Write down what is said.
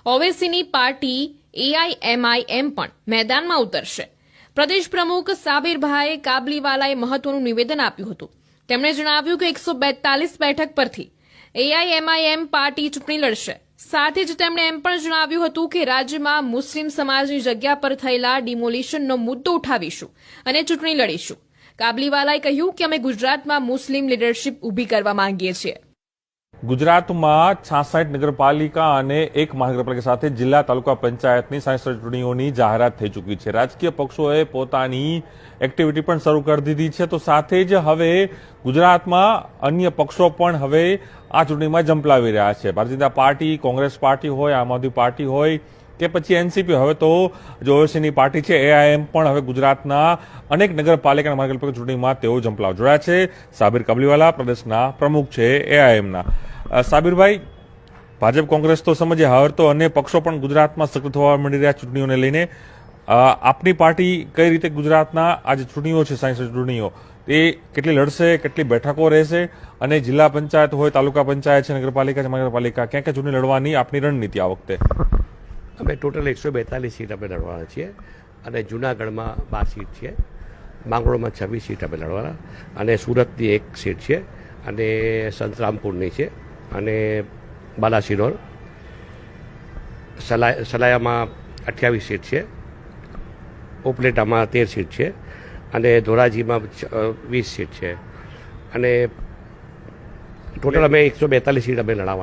ઓવેસીની party AIMIM પણ મેદાનમાં ઉતરશે. પ્રદેશ પ્રમુખ સાબિરભાઈ કાબલીવાલાએ મહત્વનું નિવેદન આપ્યું હતું. તેમણે જણાવ્યું કે 142 બેઠક પરથી એઆઈએમઆઈએમ પાર્ટી ચૂંટણી લડશે. સાથે જ તેમણે એમ પણ જણાવ્યું હતું કે રાજ્યમાં મુસ્લિમ સમાજની જગ્યા પર થયેલા ડિમોલિશનનો મુદ્દો ઉઠાવીશું અને ચૂંટણી લડીશું. કાબલીવાલાએ કહ્યું કે અમે ગુજરાતમાં મુસ્લિમ લીડરશીપ ઊભી કરવા માંગીએ છીએ. ગુજરાતમાં 66 નગરપાલિકા અને 1 મહાનગરપાલિકા સાથે જિલ્લા તાલુકા પંચાયતની 66 ચૂંટણીઓની જાહેરાત થઈ ચૂકી છે. રાજકીય પક્ષોએ પોતાની એક્ટિવિટી પણ શરૂ કરી દીધી છે. તો સાથે જ હવે ગુજરાતમાં અન્ય પક્ષો પણ હવે આ ચૂંટણીમાં ઝંપલાવી રહ્યા છે. ભારતીય જનતા પાર્ટી, કોંગ્રેસ પાર્ટી હોય, આમ આદમી પાર્ટી હોય કે પછી એનસીપી, હવે તો જે ઓવેસીની પાર્ટી છે એઆઈએમ પણ હવે ગુજરાતના અનેક નગરપાલિકા અને મહાનગરપાલિકા ચૂંટણીમાં તેઓ ઝંપલાવ જોડાયા છે. સાબિર કાબલીવાલા પ્રદેશના પ્રમુખ છે એઆઈએમના. સાબિરભાઈ, ભાજપ કોંગ્રેસ તો સમજે, હવે તો અન્ય પક્ષો પણ ગુજરાતમાં સક્રિય થવા માંડી રહ્યા ચૂંટણીઓને લઈને. આપની પાર્ટી કઈ રીતે ગુજરાતના આ જે ચૂંટણીઓ છે, 66 ચૂંટણીઓ, તે કેટલી લડશે, કેટલી બેઠકો રહેશે, અને જિલ્લા પંચાયત હોય, તાલુકા પંચાયત છે, નગરપાલિકા છે, મહાનગરપાલિકા, ક્યાં ક્યાં ચૂંટણી લડવાની આપની રણનીતિ આ વખતે? અમે ટોટલ 142 સીટ અમે લડવાના છીએ અને જૂનાગઢમાં 12 સીટ છે, માંગરોળમાં 26 સીટ અમે લડવાના, અને સુરતની 1 સીટ છે, અને સંતરામપુરની છે, અને બાલાસિનોર, સલાયામાં 28 સીટ છે, ઉપલેટામાં 13 સીટ છે, અને ધોરાજીમાં 20 સીટ છે, અને ટોટલ અમે 142 સીટ અમે લડાવવાના.